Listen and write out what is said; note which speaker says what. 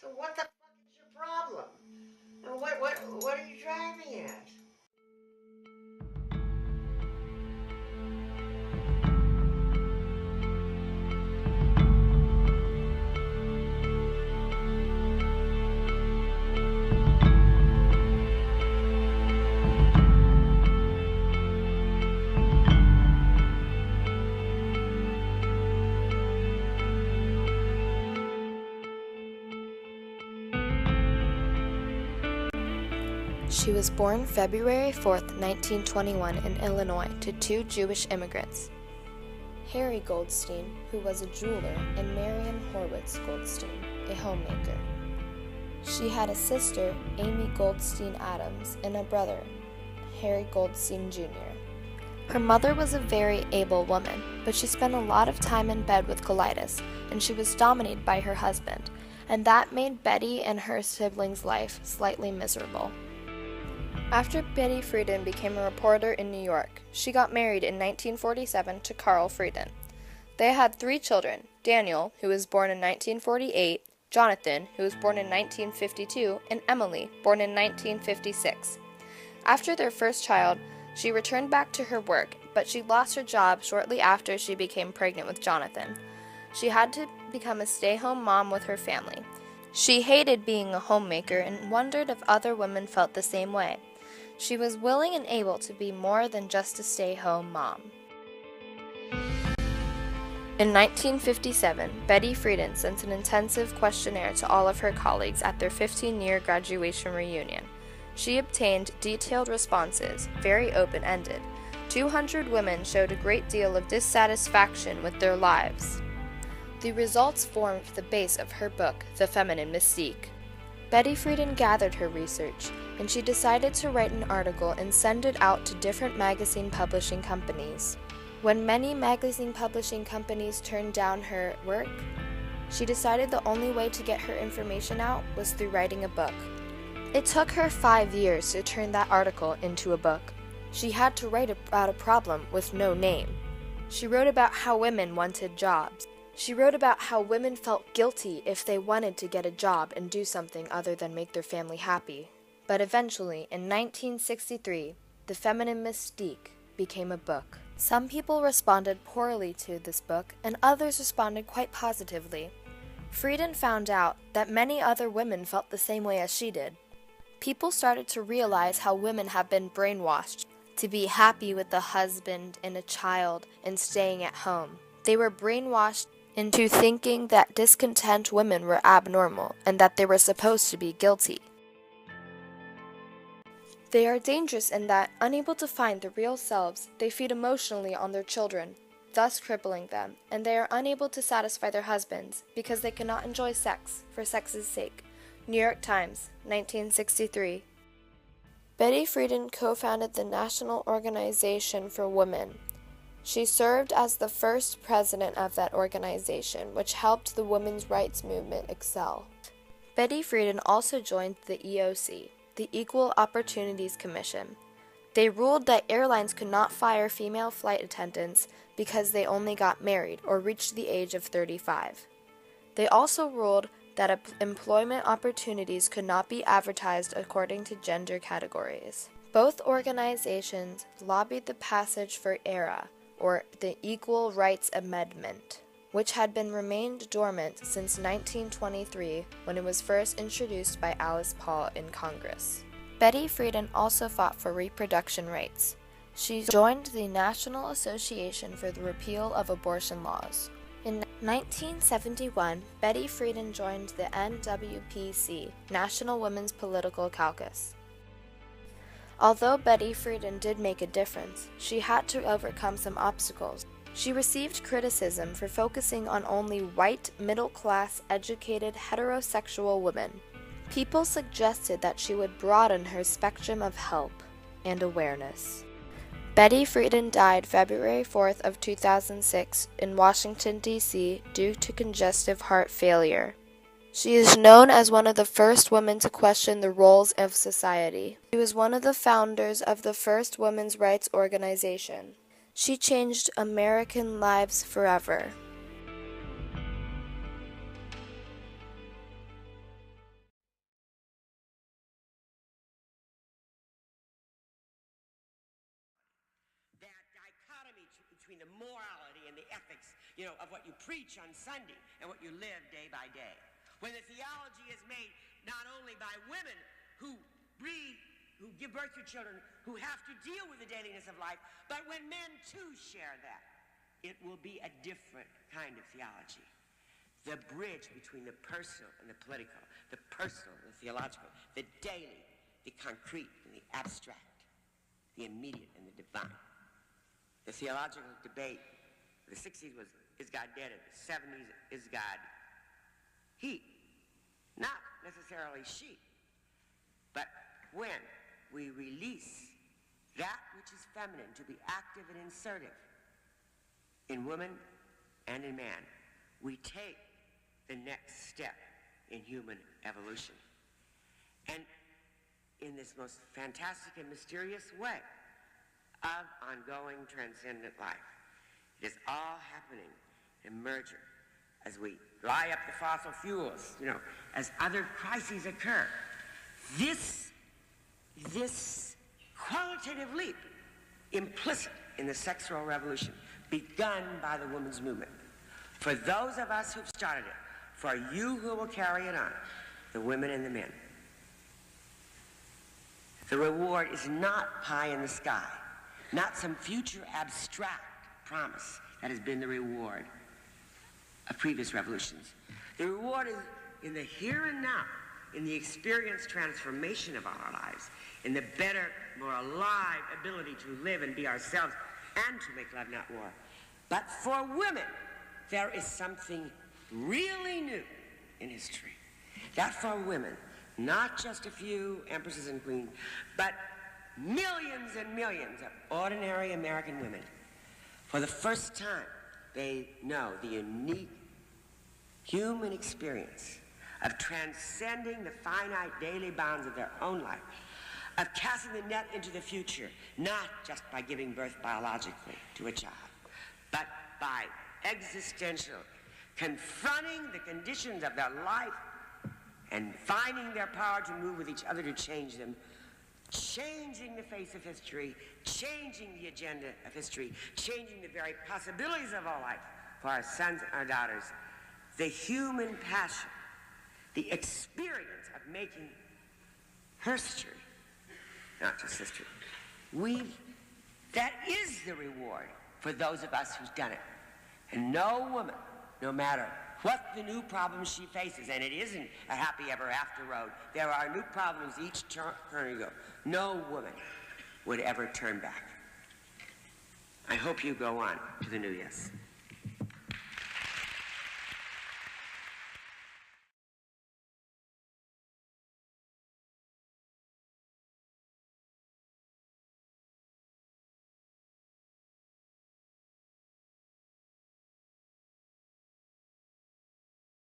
Speaker 1: So what the fuck is your problem? And what are you driving at?
Speaker 2: She was born February 4th, 1921 in Illinois to two Jewish immigrants, Harry Goldstein, who was a jeweler, and Marion Horwitz Goldstein, a homemaker. She had a sister, Amy Goldstein Adams, and a brother, Harry Goldstein Jr. Her mother was a very able woman, but she spent a lot of time in bed with colitis, and she was dominated by her husband, and that made Betty and her siblings' life slightly miserable. After Betty Friedan became a reporter in New York, she got married in 1947 to Carl Friedan. They had 3 children, Daniel, who was born in 1948, Jonathan, who was born in 1952, and Emily, born in 1956. After their first child, she returned back to her work, but she lost her job shortly after she became pregnant with Jonathan. She had to become a stay-home mom with her family. She hated being a homemaker and wondered if other women felt the same way. She was willing and able to be more than just a stay-home mom. In 1957, Betty Friedan sent an intensive questionnaire to all of her colleagues at their 15-year graduation reunion. She obtained detailed responses, very open-ended. 200 women showed a great deal of dissatisfaction with their lives. The results formed the base of her book, The Feminine Mystique. Betty Friedan gathered her research, and she decided to write an article and send it out to different magazine publishing companies. When many magazine publishing companies turned down her work, she decided the only way to get her information out was through writing a book. It took her 5 years to turn that article into a book. She had to write about a problem with no name. She wrote about how women wanted jobs. She wrote about how women felt guilty if they wanted to get a job and do something other than make their family happy. But eventually, in 1963, The Feminine Mystique became a book. Some people responded poorly to this book, and others responded quite positively. Friedan found out that many other women felt the same way as she did. People started to realize how women have been brainwashed to be happy with a husband and a child and staying at home. They were brainwashed into thinking that discontent women were abnormal and that they were supposed to be guilty. They are dangerous in that, unable to find their real selves, they feed emotionally on their children, thus crippling them, and they are unable to satisfy their husbands because they cannot enjoy sex for sex's sake. New York Times, 1963. Betty Friedan co-founded the National Organization for Women. She served as the first president of that organization, which helped the women's rights movement excel. Betty Friedan also joined the EOC, the Equal Opportunities Commission. They ruled that airlines could not fire female flight attendants because they only got married or reached the age of 35. They also ruled that employment opportunities could not be advertised according to gender categories. Both organizations lobbied the passage for ERA, or the Equal Rights Amendment, which had been remained dormant since 1923 when it was first introduced by Alice Paul in Congress. Betty Friedan also fought for reproduction rights. She joined the National Association for the Repeal of Abortion Laws. In 1971, Betty Friedan joined the NWPC, National Women's Political Caucus. Although Betty Friedan did make a difference, she had to overcome some obstacles. She received criticism for focusing on only white, middle-class, educated, heterosexual women. People suggested that she would broaden her spectrum of help and awareness. Betty Friedan died February 4th of 2006 in Washington, D.C. due to congestive heart failure. She is known as one of the first women to question the roles of society. She was one of the founders of the first women's rights organization. She changed American lives forever.
Speaker 3: between the morality and the ethics, of what you preach on Sunday and what you live day by day. When the theology is made not only by women who give birth to children, who have to deal with the dailiness of life, but when men too share that, it will be a different kind of theology. The bridge between the personal and the political, the personal and the theological, the daily, the concrete and the abstract, the immediate and the divine. The theological debate of the 60s was, is God dead? In the 70s, is God he? Not necessarily she. But when we release that which is feminine to be active and insertive in woman and in man, we take the next step in human evolution. And in this most fantastic and mysterious way of ongoing transcendent life, it is all happening in merger as we dry up the fossil fuels, as other crises occur. This qualitative leap implicit in the sexual revolution begun by the women's movement. For those of us who've started it, for you who will carry it on, the women and the men, the reward is not pie in the sky, not some future abstract promise that has been the reward of previous revolutions. The reward is in the here and now, in the experienced transformation of our lives, in the better, more alive ability to live and be ourselves and to make love, not war. But for women, there is something really new in history. That for women, not just a few empresses and queens, but millions and millions of ordinary American women, for the first time, they know the unique human experience of transcending the finite daily bounds of their own life, of casting the net into the future, not just by giving birth biologically to a child, but by existential, confronting the conditions of their life and finding their power to move with each other to change them, changing the face of history, changing the agenda of history, changing the very possibilities of our life for our sons and our daughters. The human passion, the experience of making history, not just history. That is the reward for those of us who's done it. And no woman, no matter what the new problems she faces, and it isn't a happy ever after road, there are new problems each turn you go. No woman would ever turn back. I hope you go on to the new yes.